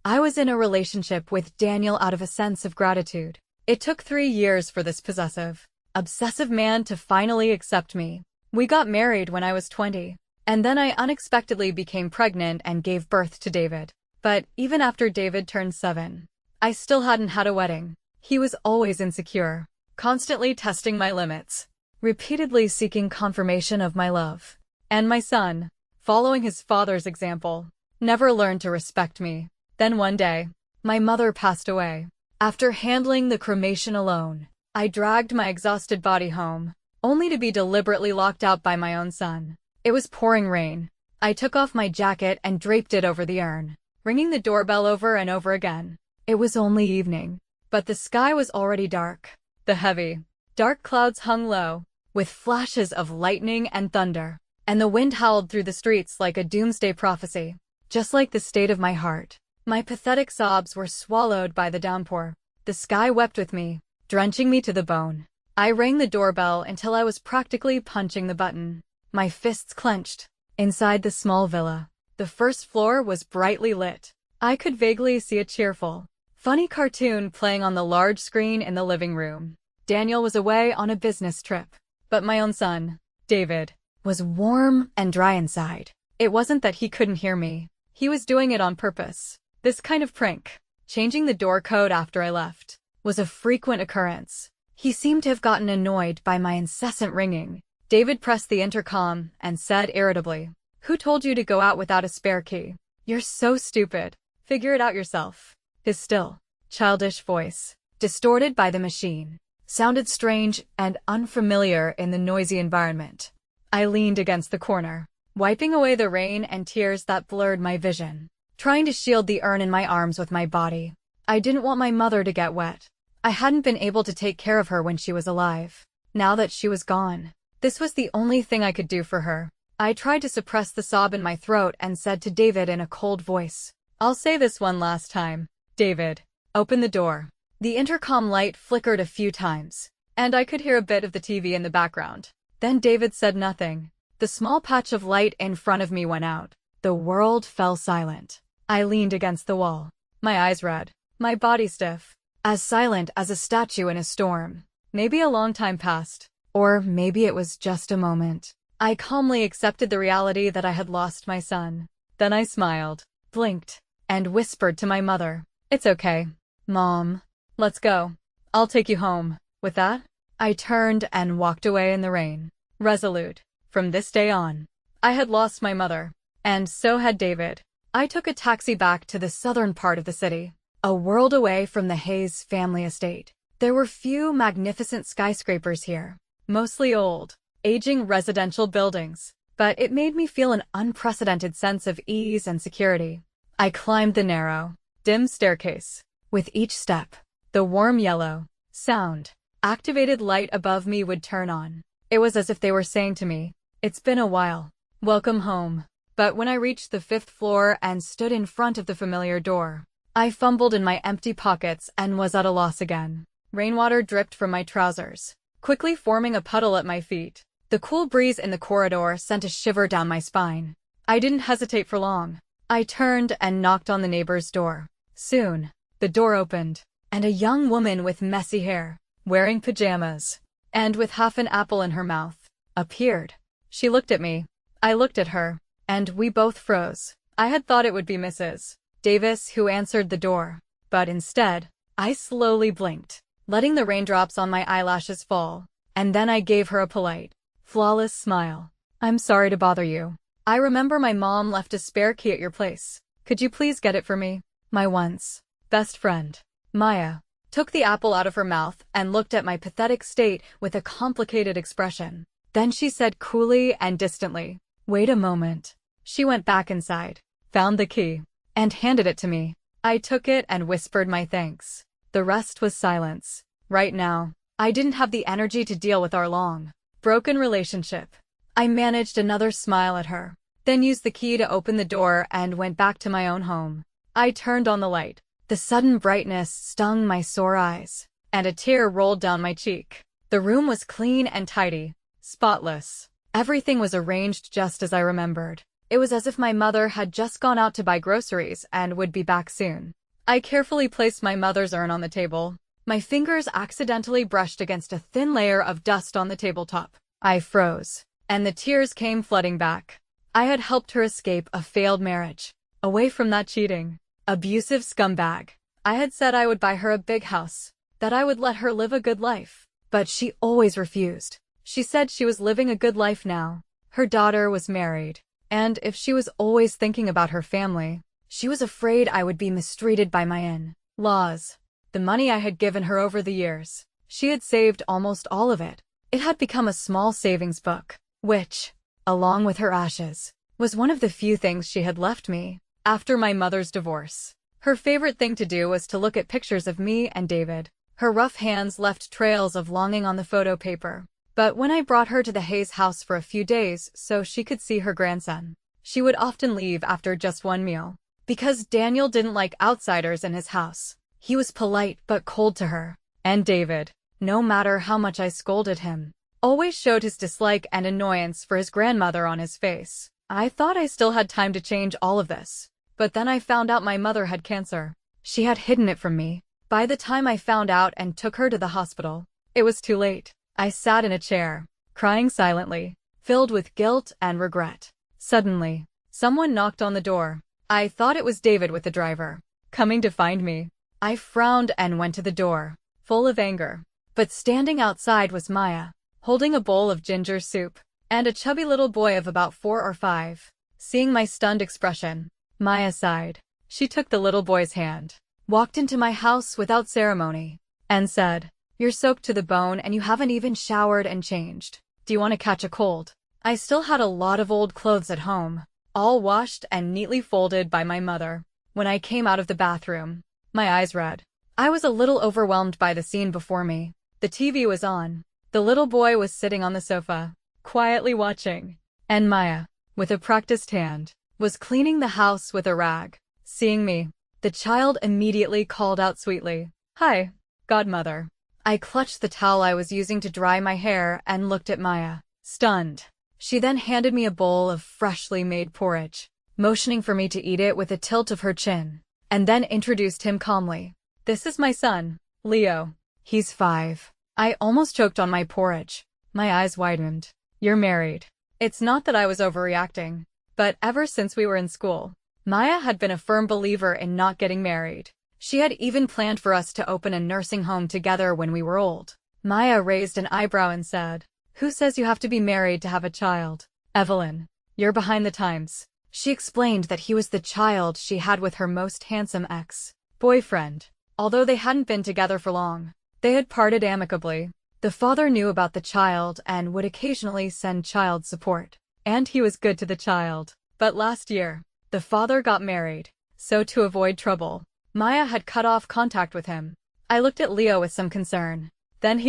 I was in a relationship with Daniel out of a sense of gratitude. It took 3 years for this possessive, obsessive man to finally accept me. We got married when I was 20, and then I unexpectedly became pregnant and gave birth to David. But even after David turned 7, I still hadn't had a wedding. He was always insecure, constantly testing my limits, repeatedly seeking confirmation of my love. And my son, following his father's example, never learned to respect me. Then one day, my mother passed away. After handling the cremation alone, I dragged my exhausted body home, only to be deliberately locked out by my own son. It was pouring rain. I took off my jacket and draped it over the urn, ringing the doorbell over and over again. It was only evening, but the sky was already dark. The heavy, dark clouds hung low, with flashes of lightning and thunder, and the wind howled through the streets like a doomsday prophecy. Just like the state of my heart, my pathetic sobs were swallowed by the downpour. The sky wept with me, drenching me to the bone. I rang the doorbell until I was practically punching the button, my fists clenched. Inside the small villa, the first floor was brightly lit. I could vaguely see a cheerful, funny cartoon playing on the large screen in the living room. Daniel was away on a business trip, but my own son, David, was warm and dry inside. It wasn't that he couldn't hear me. He was doing it on purpose. This kind of prank, changing the door code after I left, was a frequent occurrence. He seemed to have gotten annoyed by my incessant ringing. David pressed the intercom and said irritably, "Who told you to go out without a spare key? You're so stupid. Figure it out yourself." His still, childish voice, distorted by the machine, sounded strange and unfamiliar in the noisy environment. I leaned against the corner, wiping away the rain and tears that blurred my vision, trying to shield the urn in my arms with my body. I didn't want my mother to get wet. I hadn't been able to take care of her when she was alive. Now that she was gone, this was the only thing I could do for her. I tried to suppress the sob in my throat and said to David in a cold voice, "I'll say this one last time. David, open the door." The intercom light flickered a few times, and I could hear a bit of the TV in the background. Then David said nothing. The small patch of light in front of me went out. The world fell silent. I leaned against the wall, my eyes red, my body stiff, as silent as a statue in a storm. Maybe a long time passed, or maybe it was just a moment. I calmly accepted the reality that I had lost my son. Then I smiled, blinked, and whispered to my mother, "It's okay, Mom. Let's go. I'll take you home." With that, I turned and walked away in the rain, resolute. From this day on, I had lost my mother, and so had David. I took a taxi back to the southern part of the city, a world away from the Hayes family estate. There were few magnificent skyscrapers here, mostly old, aging residential buildings, but it made me feel an unprecedented sense of ease and security. I climbed the narrow, dim staircase. With each step, the warm yellow, sound-activated light above me would turn on. It was as if they were saying to me, "It's been a while. Welcome home." But when I reached the 5th floor and stood in front of the familiar door, I fumbled in my empty pockets and was at a loss again. Rainwater dripped from my trousers, quickly forming a puddle at my feet. The cool breeze in the corridor sent a shiver down my spine. I didn't hesitate for long. I turned and knocked on the neighbor's door. Soon, the door opened, and a young woman with messy hair, wearing pajamas, and with half an apple in her mouth, appeared. She looked at me. I looked at her, and we both froze. I had thought it would be Mrs. Davis who answered the door, but instead, I slowly blinked, letting the raindrops on my eyelashes fall, and then I gave her a polite, flawless smile. "I'm sorry to bother you. I remember my mom left a spare key at your place. Could you please get it for me?" My once best friend, Maya, took the apple out of her mouth and looked at my pathetic state with a complicated expression. Then she said coolly and distantly, "Wait a moment." She went back inside, found the key, and handed it to me. I took it and whispered my thanks. The rest was silence. Right now, I didn't have the energy to deal with our long, broken relationship. I managed another smile at her, then used the key to open the door and went back to my own home. I turned on the light. The sudden brightness stung my sore eyes, and a tear rolled down my cheek. The room was clean and tidy, spotless. Everything was arranged just as I remembered. It was as if my mother had just gone out to buy groceries and would be back soon. I carefully placed my mother's urn on the table. My fingers accidentally brushed against a thin layer of dust on the tabletop. I froze, and the tears came flooding back. I had helped her escape a failed marriage, away from that cheating, abusive scumbag. I had said I would buy her a big house, that I would let her live a good life. But she always refused. She said she was living a good life now. Her daughter was married, and if she was always thinking about her family, she was afraid I would be mistreated by my in-laws. The money I had given her over the years, she had saved almost all of it. It had become a small savings book, which, along with her ashes, was one of the few things she had left me after my mother's divorce. Her favorite thing to do was to look at pictures of me and David. Her rough hands left trails of longing on the photo paper. But when I brought her to the Hayes house for a few days so she could see her grandson, she would often leave after just one meal. Because Daniel didn't like outsiders in his house. He was polite but cold to her. And David, no matter how much I scolded him, always showed his dislike and annoyance for his grandmother on his face. I thought I still had time to change all of this. But then I found out my mother had cancer. She had hidden it from me. By the time I found out and took her to the hospital, it was too late. I sat in a chair, crying silently, filled with guilt and regret. Suddenly, someone knocked on the door. I thought it was David with the driver, coming to find me. I frowned and went to the door, full of anger. But standing outside was Maya, holding a bowl of ginger soup, and a chubby little boy of about 4 or 5. Seeing my stunned expression, Maya sighed. She took the little boy's hand, walked into my house without ceremony, and said, "You're soaked to the bone and you haven't even showered and changed. Do you want to catch a cold?" I still had a lot of old clothes at home, all washed and neatly folded by my mother. When I came out of the bathroom, my eyes red. I was a little overwhelmed by the scene before me. The TV was on. The little boy was sitting on the sofa, quietly watching. And Maya, with a practiced hand, was cleaning the house with a rag. Seeing me, the child immediately called out sweetly, "Hi, godmother." I clutched the towel I was using to dry my hair and looked at Maya, stunned. She then handed me a bowl of freshly made porridge, motioning for me to eat it with a tilt of her chin, and then introduced him calmly. "This is my son, Leo. He's 5. I almost choked on my porridge. My eyes widened. "You're married." It's not that I was overreacting, but ever since we were in school, Maya had been a firm believer in not getting married. She had even planned for us to open a nursing home together when we were old. Maya raised an eyebrow and said, "Who says you have to be married to have a child? Evelyn, you're behind the times." She explained that he was the child she had with her most handsome ex-boyfriend. Although they hadn't been together for long, they had parted amicably. The father knew about the child and would occasionally send child support. And he was good to the child. But last year, the father got married. So to avoid trouble, Maya had cut off contact with him. I looked at Leo with some concern. Then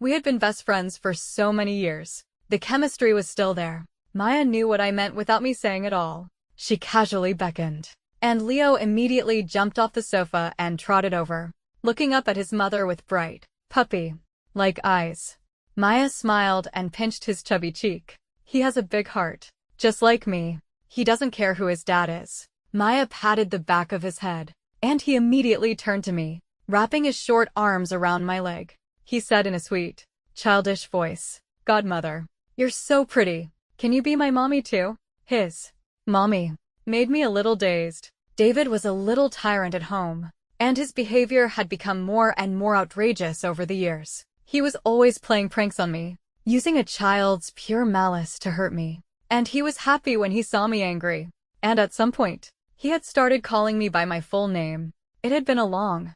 we had been best friends for so many years. The chemistry was still there. Maya knew what I meant without me saying it all. She casually beckoned, and Leo immediately jumped off the sofa and trotted over, looking up at his mother with bright, puppy-like eyes. Maya smiled and pinched his chubby cheek. "He has a big heart, just like me. He doesn't care who his dad is." Maya patted the back of his head, and he immediately turned to me, wrapping his short arms around my leg. He said in a sweet, childish voice, "Godmother, you're so pretty. Can you be my mommy too?" His mommy made me a little dazed. David was a little tyrant at home, and his behavior had become more and more outrageous over the years. He was always playing pranks on me, using a child's pure malice to hurt me. And he was happy when he saw me angry. And at some point, he had started calling me by my full name. It had been a long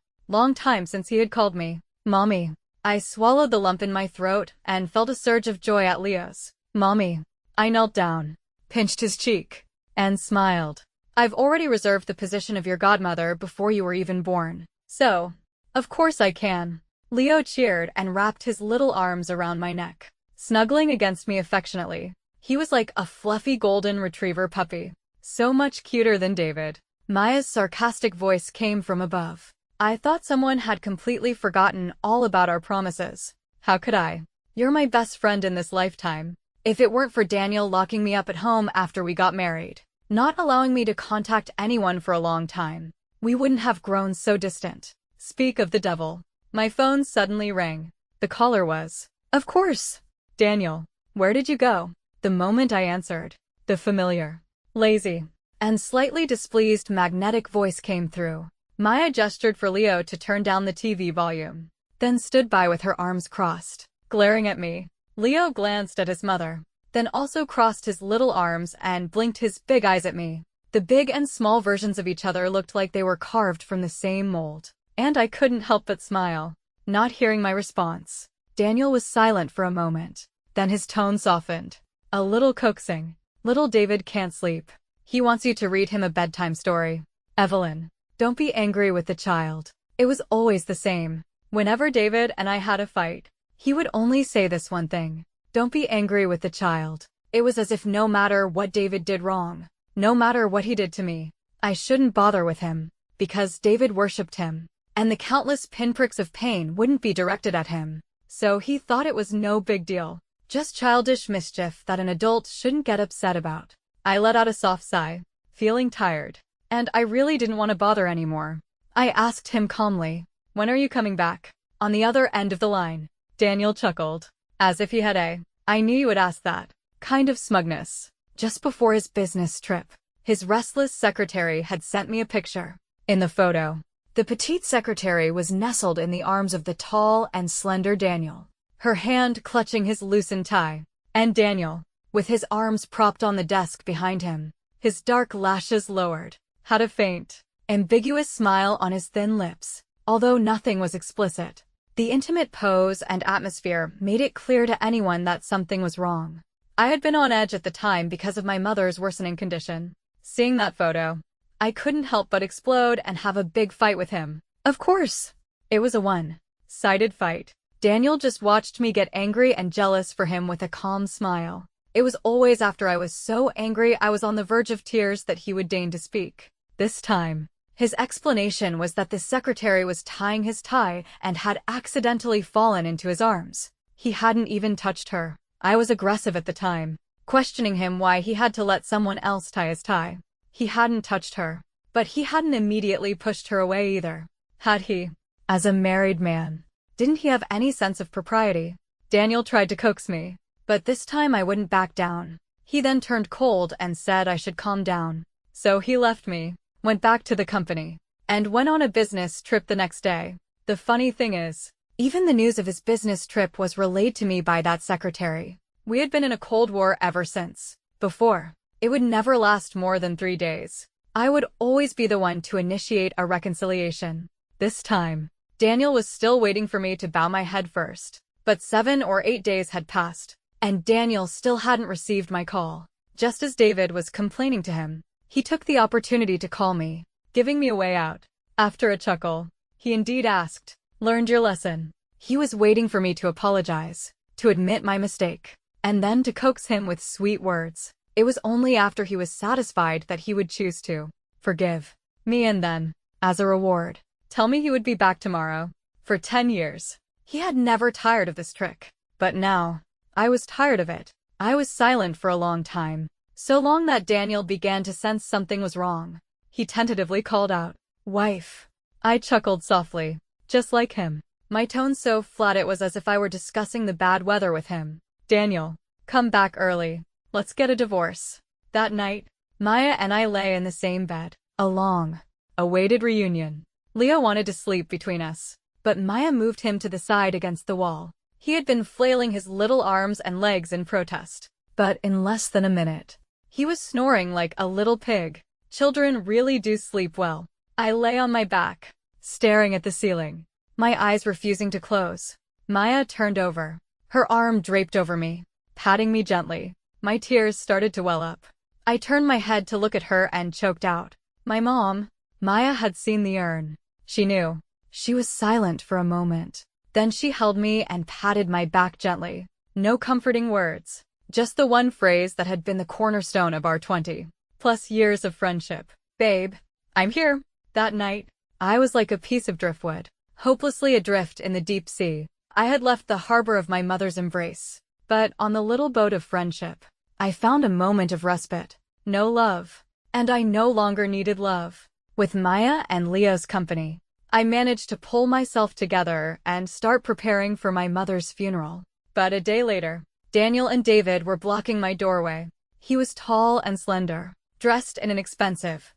time since he had called me mommy. I swallowed the lump in my throat and felt a surge of joy at Leo's mommy. I knelt down, pinched his cheek, and smiled. "I've already reserved the position of your godmother before you were even born. So, of course I can." Leo cheered and wrapped his little arms around my neck, snuggling against me affectionately. He was like a fluffy golden retriever puppy, so much cuter than David. Maya's sarcastic voice came from above. "I thought someone had completely forgotten all about our promises. How could I? You're my best friend in this lifetime. If it weren't for Daniel locking me up at home after we got married, not allowing me to contact anyone for a long time, we wouldn't have grown so distant. Speak of the devil. My phone suddenly rang. The caller was, of course, Daniel. Where did you go? The moment I answered, the familiar, lazy, and slightly displeased magnetic voice came through. Maya gestured for Leo to turn down the TV volume, then stood by with her arms crossed, glaring at me. Leo glanced at his mother, then also crossed his little arms and blinked his big eyes at me. The big and small versions of each other looked like they were carved from the same mold, and I couldn't help but smile. Not hearing my response, Daniel was silent for a moment. Then his tone softened, a little coaxing. Little David can't sleep. He wants you to read him a bedtime story. Evelyn, don't be angry with the child. It was always the same. Whenever David and I had a fight, he would only say this one thing. Don't be angry with the child. It was as if no matter what David did wrong, no matter what he did to me, I shouldn't bother with him, because David worshipped him, and the countless pinpricks of pain wouldn't be directed at him. So he thought it was no big deal, just childish mischief that an adult shouldn't get upset about. I let out a soft sigh, feeling tired, and I really didn't want to bother anymore. I asked him calmly, when are you coming back? On the other end of the line, Daniel chuckled, as if he had I knew you would ask that kind of smugness. Just before his business trip, his restless secretary had sent me a picture. In the photo, the petite secretary was nestled in the arms of the tall and slender Daniel, her hand clutching his loosened tie, and Daniel, with his arms propped on the desk behind him, his dark lashes lowered, had a faint, ambiguous smile on his thin lips, although nothing was explicit. The intimate pose and atmosphere made it clear to anyone that something was wrong. I had been on edge at the time because of my mother's worsening condition. Seeing that photo, I couldn't help but explode and have a big fight with him. Of course, it was a one-sided fight. Daniel just watched me get angry and jealous for him with a calm smile. It was always after I was so angry I was on the verge of tears that he would deign to speak. This time, his explanation was that the secretary was tying his tie and had accidentally fallen into his arms. He hadn't even touched her. I was aggressive at the time, questioning him why he had to let someone else tie his tie. He hadn't touched her, but he hadn't immediately pushed her away either. Had he? As a married man, didn't he have any sense of propriety? Daniel tried to coax me, but this time I wouldn't back down. He then turned cold and said I should calm down. So he left me, went back to the company, and went on a business trip the next day. The funny thing is, even the news of his business trip was relayed to me by that secretary. We had been in a Cold War ever since. Before, it would never last more than 3 days. I would always be the one to initiate a reconciliation. This time, Daniel was still waiting for me to bow my head first. But 7 or 8 days had passed, and Daniel still hadn't received my call. Just as David was complaining to him, he took the opportunity to call me, giving me a way out. After a chuckle, he indeed asked, "Learned your lesson?" He was waiting for me to apologize, to admit my mistake, and then to coax him with sweet words. It was only after he was satisfied that he would choose to forgive me and then, as a reward, tell me he would be back tomorrow. For 10 years, he had never tired of this trick. But now, I was tired of it. I was silent for a long time, so long that Daniel began to sense something was wrong. He tentatively called out, "Wife." I chuckled softly, just like him, my tone so flat it was as if I were discussing the bad weather with him. "Daniel, come back early. Let's get a divorce." That night, Maya and I lay in the same bed. A long, awaited reunion. Leo wanted to sleep between us, but Maya moved him to the side against the wall. He had been flailing his little arms and legs in protest, but in less than a minute, he was snoring like a little pig. Children really do sleep well. I lay on my back, staring at the ceiling, my eyes refusing to close. Maya turned over, her arm draped over me, patting me gently. My tears started to well up. I turned my head to look at her and choked out, "My mom." Maya had seen the urn. She knew. She was silent for a moment. Then she held me and patted my back gently. No comforting words, just the one phrase that had been the cornerstone of our 20+ years of friendship. "Babe, I'm here." That night, I was like a piece of driftwood, hopelessly adrift in the deep sea. I had left the harbor of my mother's embrace, but on the little boat of friendship, I found a moment of respite. No love. And I no longer needed love. With Maya and Leo's company, I managed to pull myself together and start preparing for my mother's funeral. But a day later, Daniel and David were blocking my doorway. He was tall and slender, dressed in an expensive,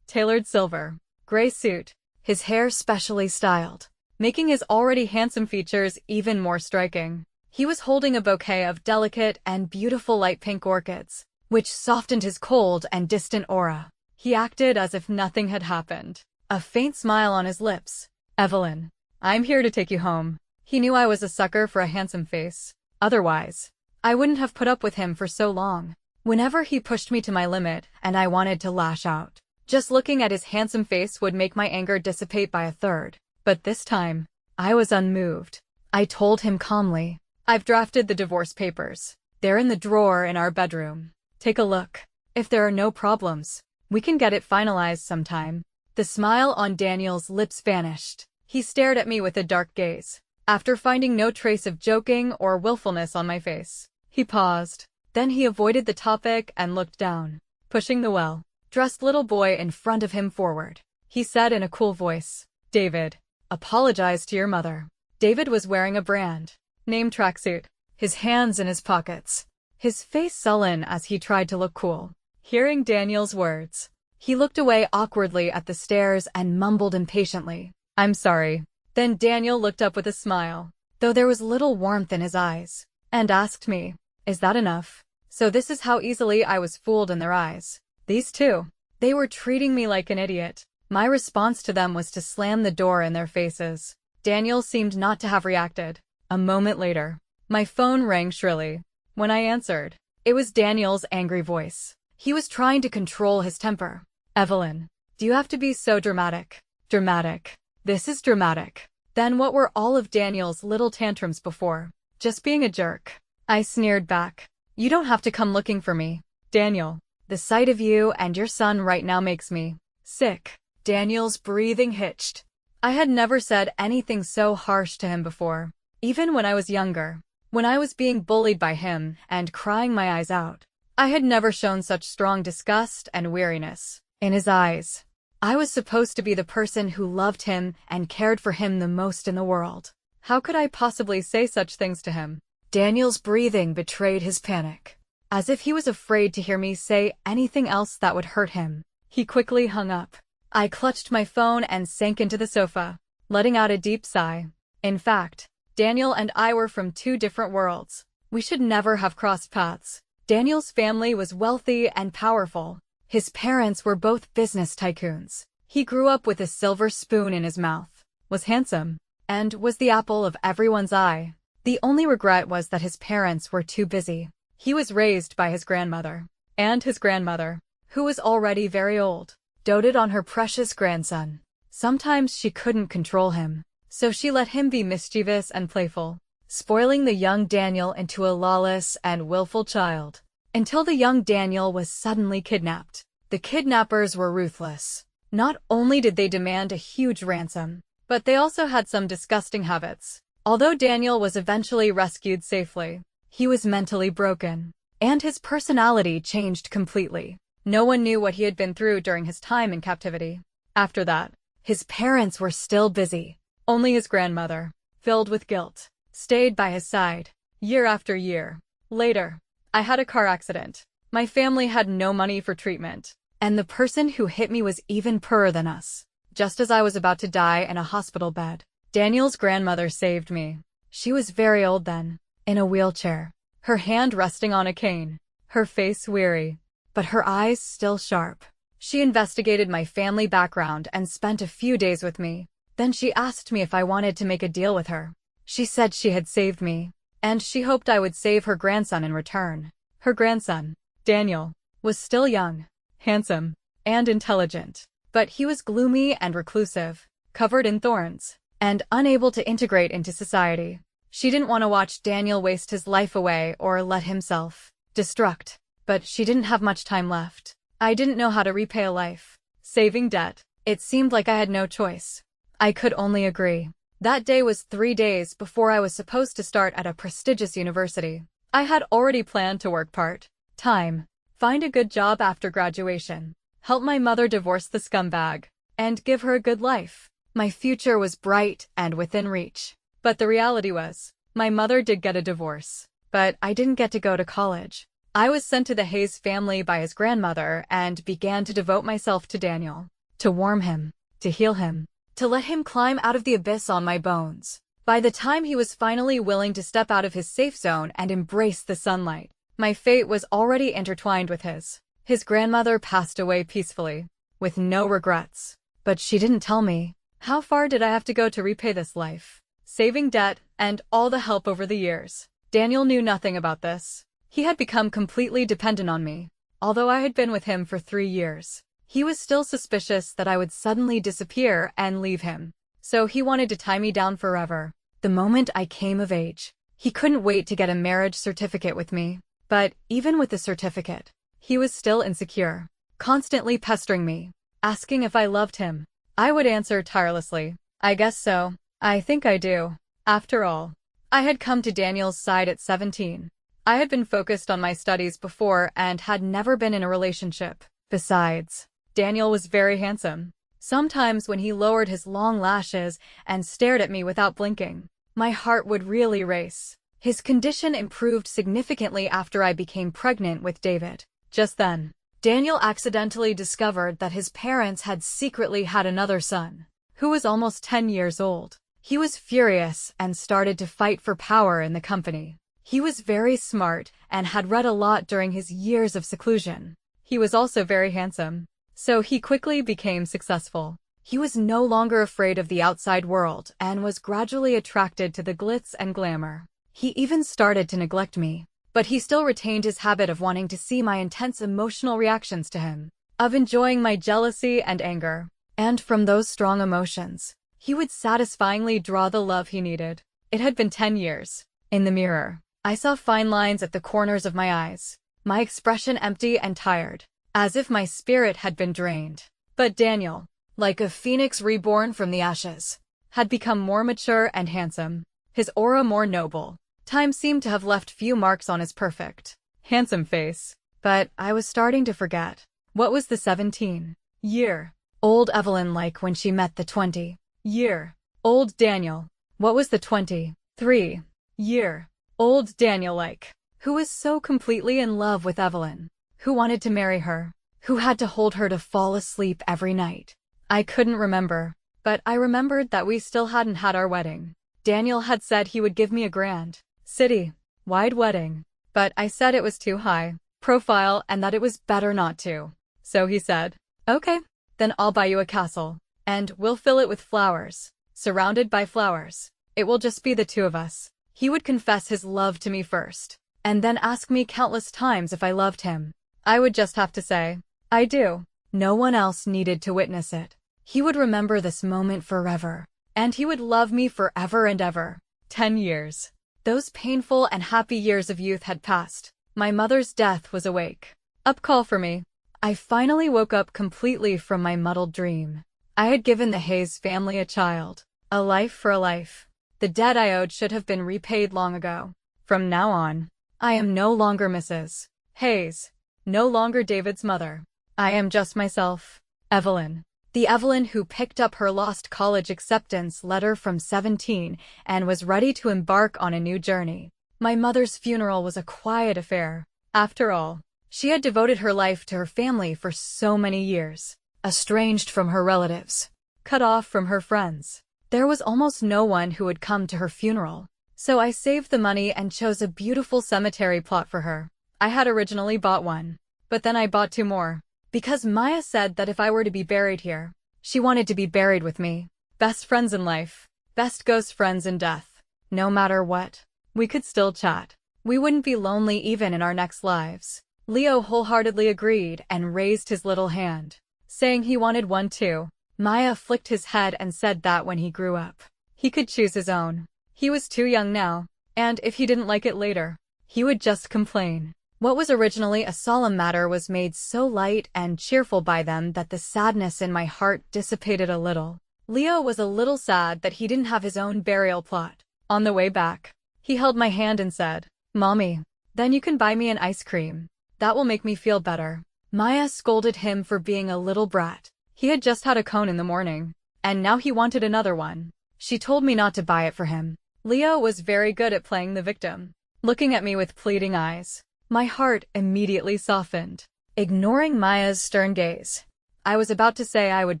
tailored silver, gray suit, his hair specially styled, making his already handsome features even more striking. He was holding a bouquet of delicate and beautiful light pink orchids, which softened his cold and distant aura. He acted as if nothing had happened, a faint smile on his lips. "Evelyn, I'm here to take you home." He knew I was a sucker for a handsome face. Otherwise, I wouldn't have put up with him for so long. Whenever he pushed me to my limit and I wanted to lash out, just looking at his handsome face would make my anger dissipate by a third. But this time, I was unmoved. I told him calmly, "I've drafted the divorce papers. They're in the drawer in our bedroom. Take a look. If there are no problems, we can get it finalized sometime." The smile on Daniel's lips vanished. He stared at me with a dark gaze. After finding no trace of joking or willfulness on my face, he paused. Then he avoided the topic and looked down, pushing the well-dressed little boy in front of him forward. He said in a cool voice, "David, apologize to your mother." David was wearing a brand name tracksuit, his hands in his pockets, his face sullen as he tried to look cool. Hearing Daniel's words, he looked away awkwardly at the stairs and mumbled impatiently, "I'm sorry." Then Daniel looked up with a smile, though there was little warmth in his eyes, and asked me, "Is that enough?" So this is how easily I was fooled in their eyes. These two, they were treating me like an idiot. My response to them was to slam the door in their faces. Daniel seemed not to have reacted. A moment later, my phone rang shrilly. When I answered, it was Daniel's angry voice. He was trying to control his temper. "Evelyn, do you have to be so dramatic?" "Dramatic? This is dramatic." Then what were all of Daniel's little tantrums before? Just being a jerk. I sneered back. "You don't have to come looking for me, Daniel. The sight of you and your son right now makes me sick." Daniel's breathing hitched. I had never said anything so harsh to him before. Even when I was younger, when I was being bullied by him and crying my eyes out, I had never shown such strong disgust and weariness in his eyes. I was supposed to be the person who loved him and cared for him the most in the world. How could I possibly say such things to him? Daniel's breathing betrayed his panic, as if he was afraid to hear me say anything else that would hurt him. He quickly hung up. I clutched my phone and sank into the sofa, letting out a deep sigh. In fact, Daniel and I were from two different worlds. We should never have crossed paths. Daniel's family was wealthy and powerful. His parents were both business tycoons. He grew up with a silver spoon in his mouth, was handsome, and was the apple of everyone's eye. The only regret was that his parents were too busy. He was raised by his grandmother, and his grandmother, who was already very old, doted on her precious grandson. Sometimes she couldn't control him, so she let him be mischievous and playful, spoiling the young Daniel into a lawless and willful child, until the young Daniel was suddenly kidnapped. The kidnappers were ruthless. Not only did they demand a huge ransom, but they also had some disgusting habits. Although Daniel was eventually rescued safely, he was mentally broken, and his personality changed completely. No one knew what he had been through during his time in captivity. After that, his parents were still busy. Only his grandmother, filled with guilt, stayed by his side, year after year. Later, I had a car accident. My family had no money for treatment, and the person who hit me was even poorer than us. Just as I was about to die in a hospital bed, Daniel's grandmother saved me. She was very old then, in a wheelchair, her hand resting on a cane, her face weary, but her eyes still sharp. She investigated my family background and spent a few days with me. Then she asked me if I wanted to make a deal with her. She said she had saved me, and she hoped I would save her grandson in return. Her grandson, Daniel, was still young, handsome, and intelligent, but he was gloomy and reclusive, covered in thorns, and unable to integrate into society. She didn't want to watch Daniel waste his life away or let himself destruct, but she didn't have much time left. I didn't know how to repay a life saving debt. It seemed like I had no choice. I could only agree. That day was 3 days before I was supposed to start at a prestigious university. I had already planned to work part-time, find a good job after graduation, help my mother divorce the scumbag, and give her a good life. My future was bright and within reach. But the reality was, my mother did get a divorce, but I didn't get to go to college. I was sent to the Hayes family by his grandmother and began to devote myself to Daniel, to warm him, to heal him, to let him climb out of the abyss on my bones. By the time he was finally willing to step out of his safe zone and embrace the sunlight, my fate was already intertwined with his. His grandmother passed away peacefully, with no regrets. But she didn't tell me. How far did I have to go to repay this life? Saving debt and all the help over the years. Daniel knew nothing about this. He had become completely dependent on me. Although I had been with him for 3 years, he was still suspicious that I would suddenly disappear and leave him. So he wanted to tie me down forever. The moment I came of age, he couldn't wait to get a marriage certificate with me. But even with the certificate, he was still insecure, constantly pestering me, asking if I loved him. I would answer tirelessly, I guess so. I think I do. After all, I had come to Daniel's side at 17. I had been focused on my studies before and had never been in a relationship. Besides, Daniel was very handsome. Sometimes when he lowered his long lashes and stared at me without blinking, my heart would really race. His condition improved significantly after I became pregnant with David. Just then, Daniel accidentally discovered that his parents had secretly had another son, who was almost 10 years old. He was furious and started to fight for power in the company. He was very smart and had read a lot during his years of seclusion. He was also very handsome, so he quickly became successful. He was no longer afraid of the outside world and was gradually attracted to the glitz and glamour. He even started to neglect me, but he still retained his habit of wanting to see my intense emotional reactions to him, of enjoying my jealousy and anger. And from those strong emotions, he would satisfyingly draw the love he needed. It had been 10 years. In the mirror, I saw fine lines at the corners of my eyes, my expression empty and tired, as if my spirit had been drained. But Daniel, like a phoenix reborn from the ashes, had become more mature and handsome, his aura more noble. Time seemed to have left few marks on his perfect, handsome face. But I was starting to forget. What was the 17-year-old Evelyn like when she met the 20-year-old Daniel? What was the 23-year-old Daniel like? Who was so completely in love with Evelyn? Who wanted to marry her? Who had to hold her to fall asleep every night? I couldn't remember, but I remembered that we still hadn't had our wedding. Daniel had said he would give me a grand, city-wide wedding, but I said it was too high profile and that it was better not to. So he said, okay, then I'll buy you a castle, and we'll fill it with flowers, surrounded by flowers. It will just be the two of us. He would confess his love to me first, and then ask me countless times if I loved him. I would just have to say, I do. No one else needed to witness it. He would remember this moment forever, and he would love me forever and ever. 10 years. Those painful and happy years of youth had passed. My mother's death was a wake-up call for me. I finally woke up completely from my muddled dream. I had given the Hayes family a child, a life for a life. The debt I owed should have been repaid long ago. From now on, I am no longer Mrs. Hayes, no longer David's mother. I am just myself, Evelyn. The Evelyn who picked up her lost college acceptance letter from 17 and was ready to embark on a new journey. My mother's funeral was a quiet affair. After all, she had devoted her life to her family for so many years, estranged from her relatives, cut off from her friends. There was almost no one who would come to her funeral. So I saved the money and chose a beautiful cemetery plot for her. I had originally bought one, but then I bought 2 more. Because Maya said that if I were to be buried here, she wanted to be buried with me. Best friends in life, best ghost friends in death. No matter what, we could still chat. We wouldn't be lonely even in our next lives. Leo wholeheartedly agreed and raised his little hand, saying he wanted one too. Maya flicked his head and said that when he grew up, he could choose his own. He was too young now, and if he didn't like it later, he would just complain. What was originally a solemn matter was made so light and cheerful by them that the sadness in my heart dissipated a little. Leo was a little sad that he didn't have his own burial plot. On the way back, he held my hand and said, "Mommy, then you can buy me an ice cream. That will make me feel better." Maya scolded him for being a little brat. He had just had a cone in the morning, and now he wanted another one. She told me not to buy it for him. Leo was very good at playing the victim. Looking at me with pleading eyes, my heart immediately softened. Ignoring Maya's stern gaze, I was about to say I would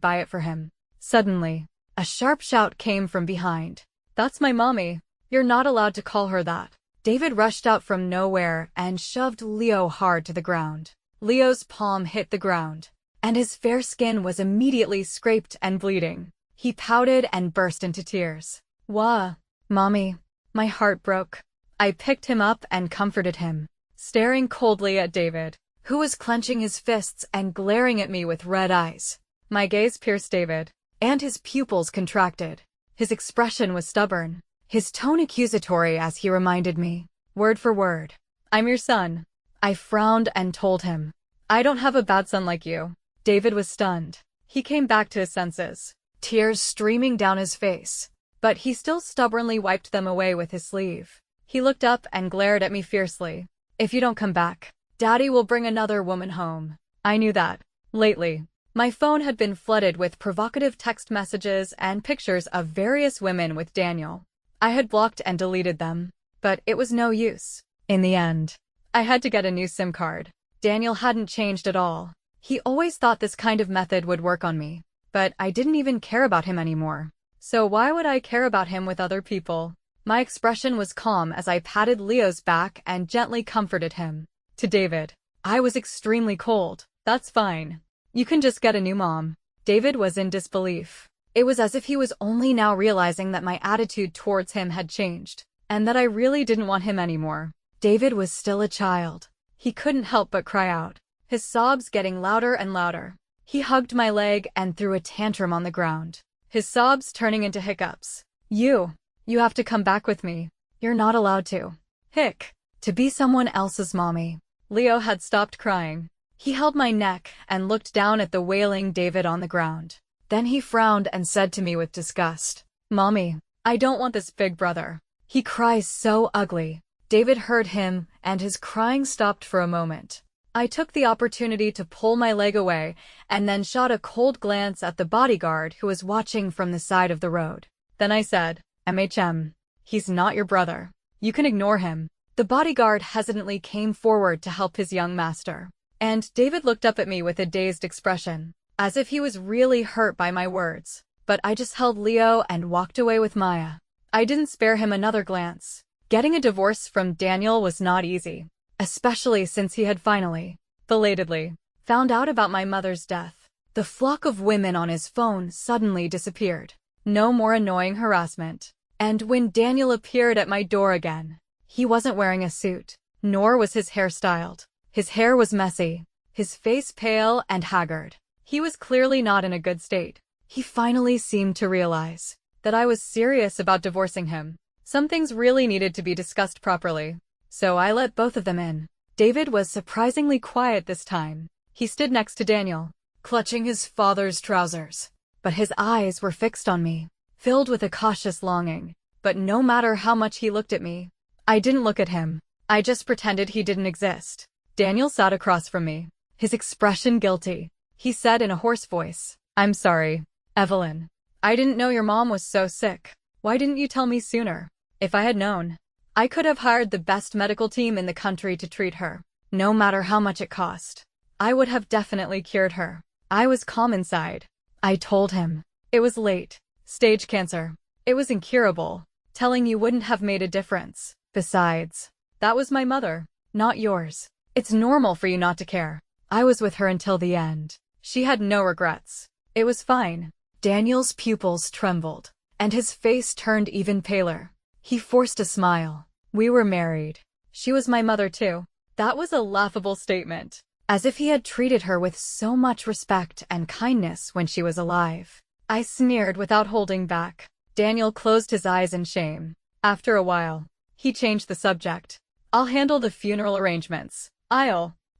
buy it for him. Suddenly, a sharp shout came from behind. "That's my mommy. You're not allowed to call her that." David rushed out from nowhere and shoved Leo hard to the ground. Leo's palm hit the ground, and his fair skin was immediately scraped and bleeding. He pouted and burst into tears. "Wah, Mommy." My heart broke. I picked him up and comforted him, staring coldly at David, who was clenching his fists and glaring at me with red eyes. My gaze pierced David, and his pupils contracted. His expression was stubborn, his tone accusatory as he reminded me, word for word, "I'm your son." I frowned and told him, "I don't have a bad son like you." David was stunned. He came back to his senses, tears streaming down his face, but he still stubbornly wiped them away with his sleeve. He looked up and glared at me fiercely. "If you don't come back, Daddy will bring another woman home." I knew that. Lately, my phone had been flooded with provocative text messages and pictures of various women with Daniel. I had blocked and deleted them, but it was no use. In the end, I had to get a new SIM card. Daniel hadn't changed at all. He always thought this kind of method would work on me, but I didn't even care about him anymore. So why would I care about him with other people? My expression was calm as I patted Leo's back and gently comforted him. To David, I was extremely cold. "That's fine. You can just get a new mom." David was in disbelief. It was as if he was only now realizing that my attitude towards him had changed, and that I really didn't want him anymore. David was still a child. He couldn't help but cry out, his sobs getting louder and louder. He hugged my leg and threw a tantrum on the ground, his sobs turning into hiccups. You have to come back with me. You're not allowed to. To be someone else's mommy." Leo had stopped crying. He held my neck and looked down at the wailing David on the ground. Then he frowned and said to me with disgust, "Mommy, I don't want this big brother. He cries so ugly." David heard him, and his crying stopped for a moment. I took the opportunity to pull my leg away and then shot a cold glance at the bodyguard who was watching from the side of the road. Then I said, he's not your brother. You can ignore him." The bodyguard hesitantly came forward to help his young master, and David looked up at me with a dazed expression, as if he was really hurt by my words. But I just held Leo and walked away with Maya. I didn't spare him another glance. Getting a divorce from Daniel was not easy, especially since he had finally, belatedly, found out about my mother's death. The flock of women on his phone suddenly disappeared. No more annoying harassment. And when Daniel appeared at my door again, he wasn't wearing a suit, nor was his hair styled. His hair was messy, his face pale and haggard. He was clearly not in a good state. He finally seemed to realize that I was serious about divorcing him. Some things really needed to be discussed properly, so I let both of them in. David was surprisingly quiet this time. He stood next to Daniel, clutching his father's trousers, but his eyes were fixed on me, filled with a cautious longing. But no matter how much he looked at me, I didn't look at him. I just pretended he didn't exist. Daniel sat across from me, his expression guilty. He said in a hoarse voice, "I'm sorry, Evelyn. I didn't know your mom was so sick. Why didn't you tell me sooner? If I had known, I could have hired the best medical team in the country to treat her. No matter how much it cost, I would have definitely cured her." I was calm inside. I told him. It was late. Stage cancer. It was incurable. Telling you wouldn't have made a difference. Besides, that was my mother, not yours. It's normal for you not to care. I was with her until the end. She had no regrets. It was fine. Daniel's pupils trembled, and his face turned even paler. He forced a smile. We were married. She was my mother too. That was a laughable statement, as if he had treated her with so much respect and kindness when she was alive. I sneered without holding back. Daniel closed his eyes in shame. After a while, he changed the subject. "I'll handle the funeral arrangements."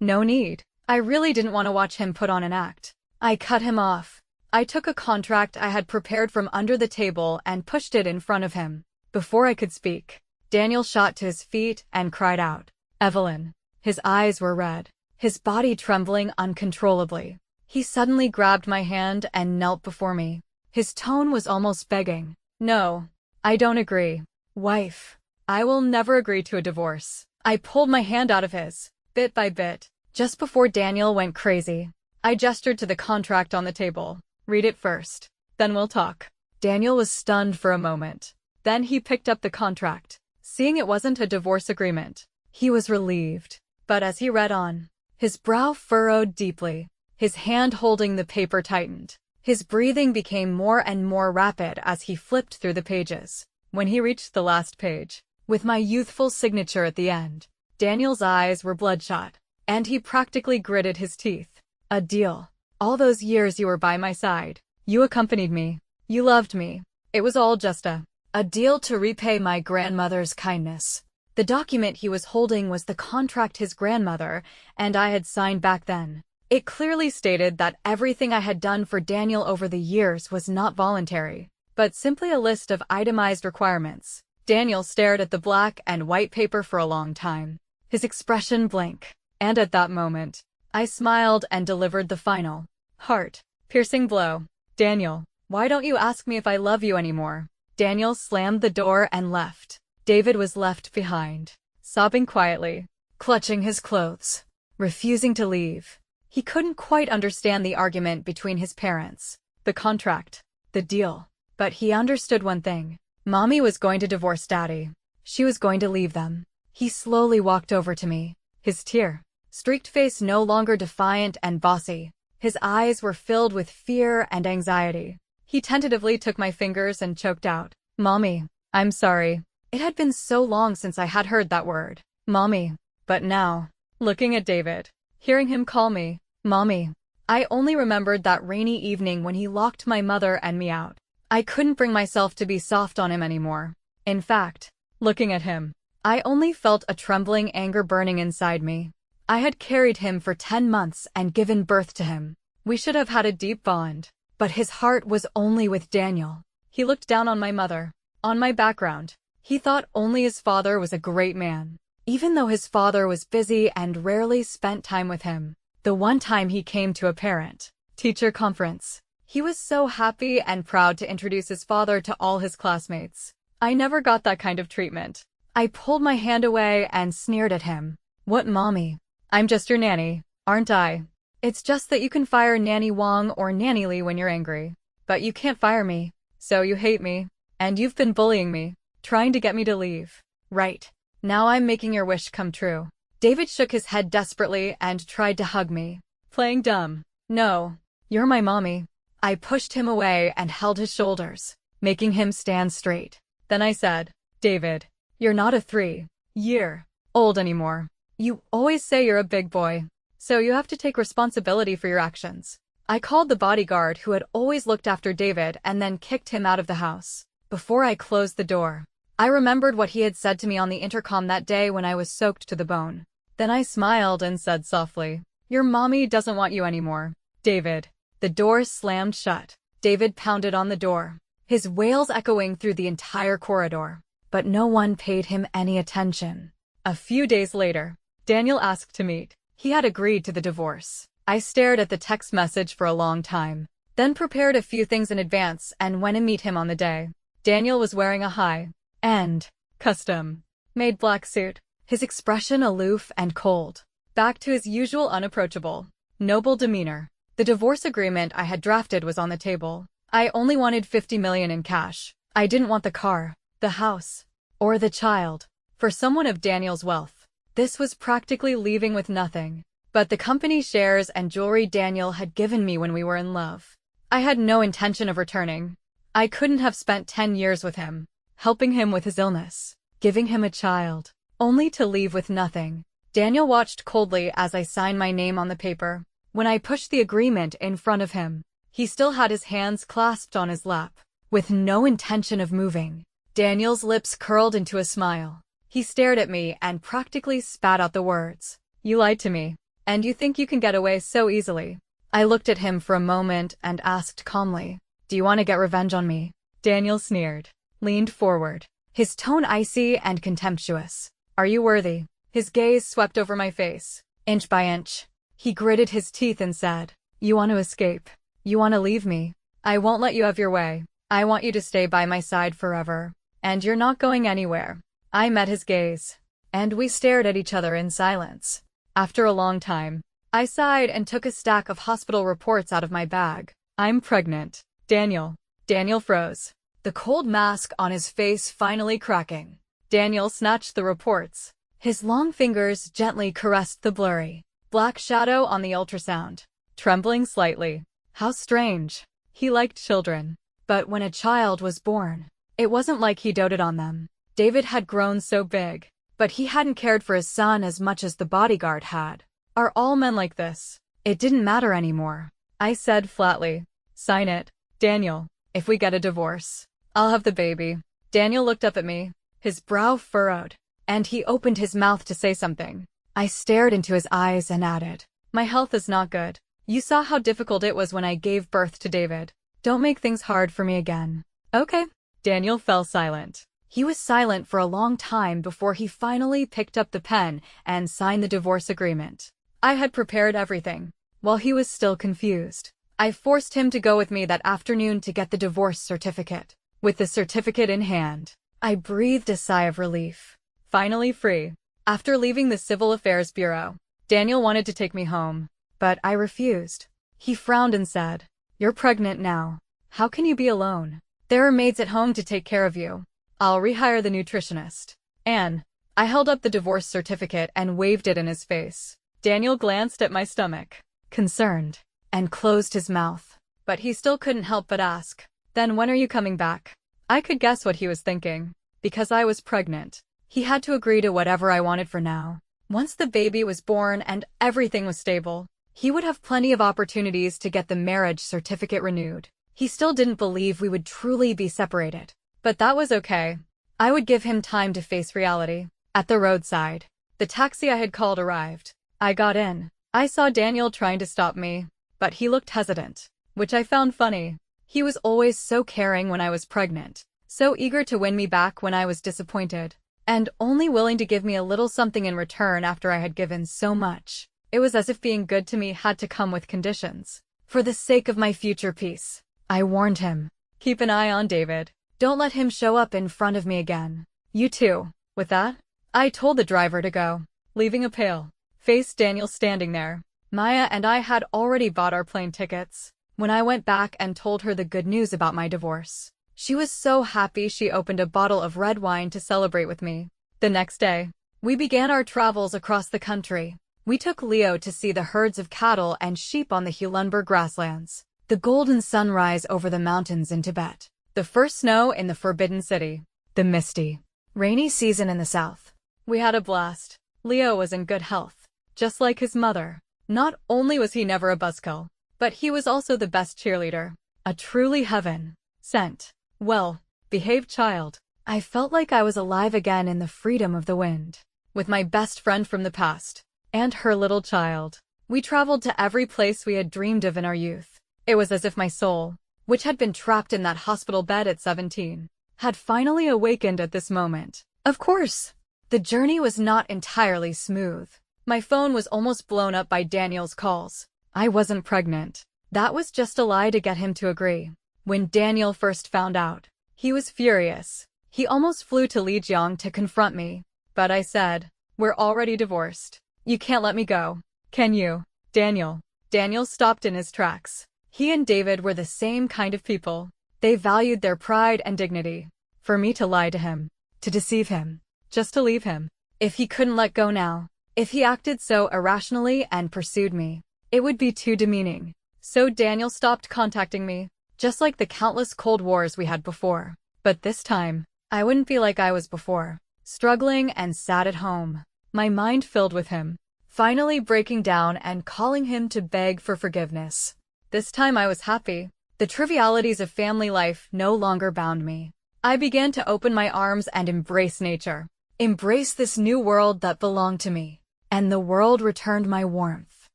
No need. I really didn't want to watch him put on an act. I cut him off. I took a contract I had prepared from under the table and pushed it in front of him. Before I could speak, Daniel shot to his feet and cried out, "Evelyn." His eyes were red, his body trembling uncontrollably. He suddenly grabbed my hand and knelt before me. His tone was almost begging. "No, I don't agree. Wife, I will never agree to a divorce." I pulled my hand out of his, bit by bit. Just before Daniel went crazy, I gestured to the contract on the table. "Read it first, then we'll talk." Daniel was stunned for a moment. Then he picked up the contract. Seeing it wasn't a divorce agreement, he was relieved. But as he read on, his brow furrowed deeply. His hand holding the paper tightened. His breathing became more and more rapid as he flipped through the pages. When he reached the last page, with my youthful signature at the end, Daniel's eyes were bloodshot, and he practically gritted his teeth. "A deal. All those years you were by my side. You accompanied me. You loved me. It was all just a deal to repay my grandmother's kindness." The document he was holding was the contract his grandmother and I had signed back then. It clearly stated that everything I had done for Daniel over the years was not voluntary, but simply a list of itemized requirements. Daniel stared at the black and white paper for a long time, his expression blank. And at that moment, I smiled and delivered the final, heart-piercing blow. "Daniel, why don't you ask me if I love you anymore?" Daniel slammed the door and left. David was left behind, sobbing quietly, clutching his clothes, refusing to leave. He couldn't quite understand the argument between his parents, the contract, the deal. But he understood one thing. Mommy was going to divorce Daddy. She was going to leave them. He slowly walked over to me, his tear-streaked face no longer defiant and bossy. His eyes were filled with fear and anxiety. He tentatively took my fingers and choked out, "Mommy, I'm sorry. It had been so long since I had heard that word. Mommy." But now, looking at David, hearing him call me, "Mommy," I only remembered that rainy evening when he locked my mother and me out. I couldn't bring myself to be soft on him anymore. In fact, looking at him, I only felt a trembling anger burning inside me. I had carried him for 10 months and given birth to him. We should have had a deep bond. But his heart was only with Daniel. He looked down on my mother, on my background. He thought only his father was a great man, even though his father was busy and rarely spent time with him. The one time he came to a parent-teacher conference, he was so happy and proud to introduce his father to all his classmates. I never got that kind of treatment. I pulled my hand away and sneered at him. "What, Mommy? I'm just your nanny, aren't I? It's just that you can fire Nanny Wong or Nanny Lee when you're angry. But you can't fire me. So you hate me. And you've been bullying me, trying to get me to leave. Right. Now I'm making your wish come true." David shook his head desperately and tried to hug me, playing dumb. "No, you're my mommy." I pushed him away and held his shoulders, making him stand straight. Then I said, "David, you're not a 3-year-old anymore. You always say you're a big boy, so you have to take responsibility for your actions." I called the bodyguard who had always looked after David and then kicked him out of the house. Before I closed the door, I remembered what he had said to me on the intercom that day when I was soaked to the bone. Then I smiled and said softly, "Your mommy doesn't want you anymore, David." The door slammed shut. David pounded on the door, his wails echoing through the entire corridor. But no one paid him any attention. A few days later, Daniel asked to meet. He had agreed to the divorce. I stared at the text message for a long time, then prepared a few things in advance and went to meet him on the day. Daniel was wearing a high-end, custom-made black suit, his expression aloof and cold, back to his usual unapproachable, noble demeanor. The divorce agreement I had drafted was on the table. I only wanted $50 million in cash. I didn't want the car, the house, or the child. For someone of Daniel's wealth, this was practically leaving with nothing but the company shares and jewelry Daniel had given me when we were in love. I had no intention of returning. I couldn't have spent 10 years with him, helping him with his illness, giving him a child, only to leave with nothing. Daniel watched coldly as I signed my name on the paper. When I pushed the agreement in front of him, he still had his hands clasped on his lap, with no intention of moving. Daniel's lips curled into a smile. He stared at me and practically spat out the words, "You lied to me. And you think you can get away so easily?" I looked at him for a moment and asked calmly, "Do you want to get revenge on me?" Daniel sneered, leaned forward, his tone icy and contemptuous. "Are you worthy?" His gaze swept over my face, inch by inch. He gritted his teeth and said, "You want to escape? You want to leave me? I won't let you have your way. I want you to stay by my side forever. And you're not going anywhere." I met his gaze, and we stared at each other in silence. After a long time, I sighed and took a stack of hospital reports out of my bag. "I'm pregnant, Daniel." Daniel froze, the cold mask on his face finally cracking. Daniel snatched the reports. His long fingers gently caressed the blurry black shadow on the ultrasound, trembling slightly. How strange. He liked children. But when a child was born, it wasn't like he doted on them. David had grown so big, but he hadn't cared for his son as much as the bodyguard had. Are all men like this? It didn't matter anymore. I said flatly, "Sign it, Daniel. If we get a divorce, I'll have the baby." Daniel looked up at me, his brow furrowed, and he opened his mouth to say something. I stared into his eyes and added, "My health is not good. You saw how difficult it was when I gave birth to David. Don't make things hard for me again." "Okay." Daniel fell silent. He was silent for a long time before he finally picked up the pen and signed the divorce agreement. I had prepared everything. While he was still confused, I forced him to go with me that afternoon to get the divorce certificate. With the certificate in hand, I breathed a sigh of relief. Finally free. After leaving the Civil Affairs Bureau, Daniel wanted to take me home, but I refused. He frowned and said, "You're pregnant now. How can you be alone? There are maids at home to take care of you. I'll rehire the nutritionist." "Anne." I held up the divorce certificate and waved it in his face. Daniel glanced at my stomach, concerned, and closed his mouth. But he still couldn't help but ask, "Then when are you coming back?" I could guess what he was thinking. Because I was pregnant, he had to agree to whatever I wanted for now. Once the baby was born and everything was stable, he would have plenty of opportunities to get the marriage certificate renewed. He still didn't believe we would truly be separated. But that was okay. I would give him time to face reality. At the roadside, the taxi I had called arrived. I got in. I saw Daniel trying to stop me, but he looked hesitant, which I found funny. He was always so caring when I was pregnant, so eager to win me back when I was disappointed, and only willing to give me a little something in return after I had given so much. It was as if being good to me had to come with conditions. For the sake of my future peace, I warned him, "Keep an eye on David. Don't let him show up in front of me again." "You too." With that, I told the driver to go, leaving a pale-faced Daniel standing there. Maya and I had already bought our plane tickets. When I went back and told her the good news about my divorce, she was so happy she opened a bottle of red wine to celebrate with me. The next day, we began our travels across the country. We took Leo to see the herds of cattle and sheep on the Hulunber grasslands, the golden sunrise over the mountains in Tibet, the first snow in the Forbidden City, the misty, rainy season in the south. We had a blast. Leo was in good health, just like his mother. Not only was he never a buzzkill, but he was also the best cheerleader. A truly heaven-sent, well-behaved child. I felt like I was alive again in the freedom of the wind, with my best friend from the past, and her little child. We traveled to every place we had dreamed of in our youth. It was as if my soul, which had been trapped in that hospital bed at 17, had finally awakened at this moment. Of course, the journey was not entirely smooth. My phone was almost blown up by Daniel's calls. I wasn't pregnant. That was just a lie to get him to agree. When Daniel first found out, he was furious. He almost flew to Lijiang to confront me. But I said, "We're already divorced. You can't let me go, can you, Daniel?" Daniel stopped in his tracks. He and David were the same kind of people. They valued their pride and dignity. For me to lie to him, to deceive him, just to leave him. If he couldn't let go now, if he acted so irrationally and pursued me, it would be too demeaning. So Daniel stopped contacting me, just like the countless cold wars we had before. But this time, I wouldn't be like I was before, struggling and sad at home, my mind filled with him, finally breaking down and calling him to beg for forgiveness. This time I was happy. The trivialities of family life no longer bound me. I began to open my arms and embrace nature, embrace this new world that belonged to me. And the world returned my warmth.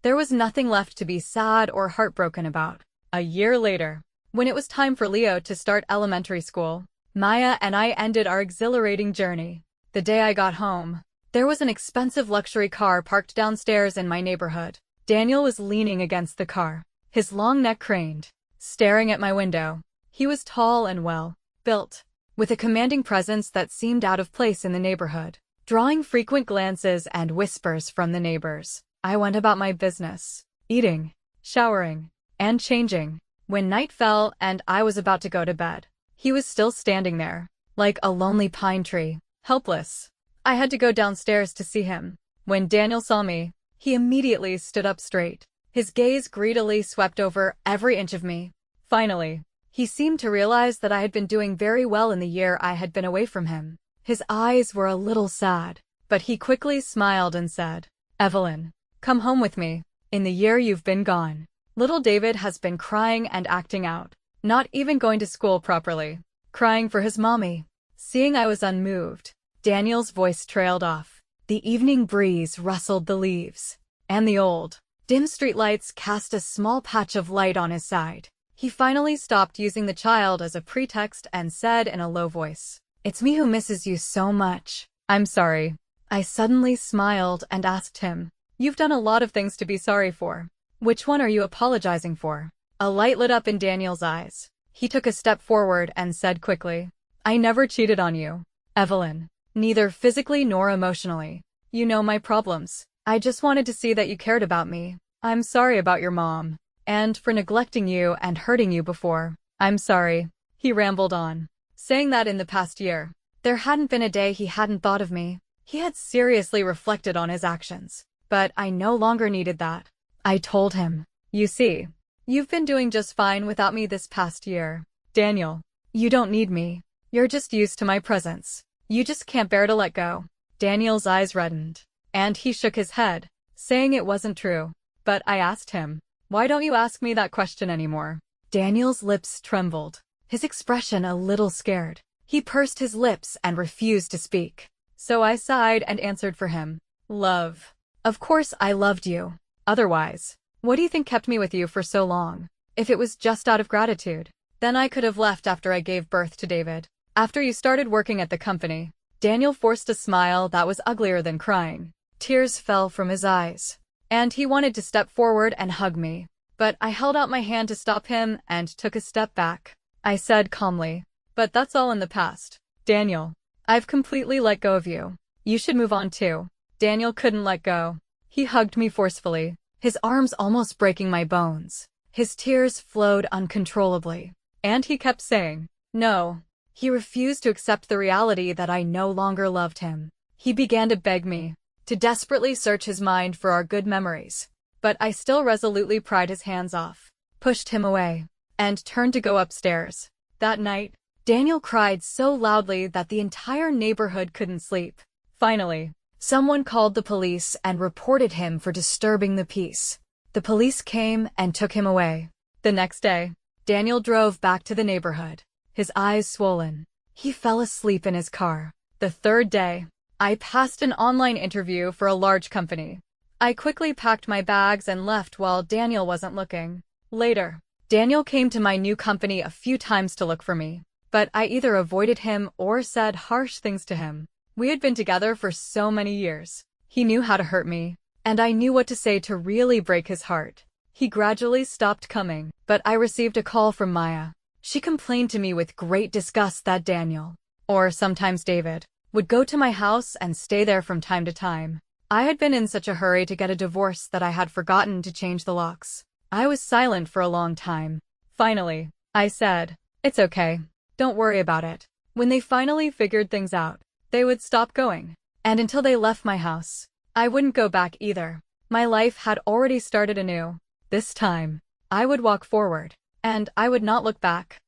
There was nothing left to be sad or heartbroken about. A year later, when it was time for Leo to start elementary school, Maya and I ended our exhilarating journey. The day I got home, there was an expensive luxury car parked downstairs in my neighborhood. Daniel was leaning against the car, his long neck craned, staring at my window. He was tall and well-built, with a commanding presence that seemed out of place in the neighborhood, drawing frequent glances and whispers from the neighbors. I went about my business, eating, showering, and changing. When night fell and I was about to go to bed, he was still standing there, like a lonely pine tree, helpless. I had to go downstairs to see him. When Daniel saw me, he immediately stood up straight. His gaze greedily swept over every inch of me. Finally, he seemed to realize that I had been doing very well in the year I had been away from him. His eyes were a little sad, but he quickly smiled and said, "Evelyn, come home with me. In the year you've been gone, little David has been crying and acting out, not even going to school properly, crying for his mommy." Seeing I was unmoved, Daniel's voice trailed off. The evening breeze rustled the leaves, and the old, dim streetlights cast a small patch of light on his side. He finally stopped using the child as a pretext and said in a low voice, "It's me who misses you so much." "I'm sorry." I suddenly smiled and asked him, "You've done a lot of things to be sorry for. Which one are you apologizing for?" A light lit up in Daniel's eyes. He took a step forward and said quickly, "I never cheated on you, Evelyn. Neither physically nor emotionally. You know my problems. I just wanted to see that you cared about me. I'm sorry about your mom, and for neglecting you and hurting you before. I'm sorry." He rambled on, saying that in the past year, there hadn't been a day he hadn't thought of me. He had seriously reflected on his actions. But I no longer needed that. I told him, "You see, you've been doing just fine without me this past year. Daniel, you don't need me. You're just used to my presence. You just can't bear to let go." Daniel's eyes reddened, and he shook his head, saying it wasn't true. But I asked him, "Why don't you ask me that question anymore?" Daniel's lips trembled, his expression a little scared. He pursed his lips and refused to speak. So I sighed and answered for him, "Love. Of course I loved you. Otherwise, what do you think kept me with you for so long? If it was just out of gratitude, then I could have left after I gave birth to David. After you started working at the company." Daniel forced a smile that was uglier than crying. Tears fell from his eyes, and he wanted to step forward and hug me. But I held out my hand to stop him and took a step back. I said calmly, "But that's all in the past, Daniel. I've completely let go of you. You should move on too." Daniel couldn't let go. He hugged me forcefully, his arms almost breaking my bones. His tears flowed uncontrollably, and he kept saying, "No." He refused to accept the reality that I no longer loved him. He began to beg me, to desperately search his mind for our good memories. But I still resolutely pried his hands off, pushed him away, and turned to go upstairs. That night, Daniel cried so loudly that the entire neighborhood couldn't sleep. Finally, someone called the police and reported him for disturbing the peace. The police came and took him away. The next day, Daniel drove back to the neighborhood, his eyes swollen. He fell asleep in his car. The third day, I passed an online interview for a large company. I quickly packed my bags and left while Daniel wasn't looking. Later, Daniel came to my new company a few times to look for me, but I either avoided him or said harsh things to him. We had been together for so many years. He knew how to hurt me, and I knew what to say to really break his heart. He gradually stopped coming, but I received a call from Maya. She complained to me with great disgust that Daniel, or sometimes David, would go to my house and stay there from time to time. I had been in such a hurry to get a divorce that I had forgotten to change the locks. I was silent for a long time. Finally, I said, "It's okay. Don't worry about it." When they finally figured things out, they would stop going. And until they left my house, I wouldn't go back either. My life had already started anew. This time, I would walk forward, and I would not look back.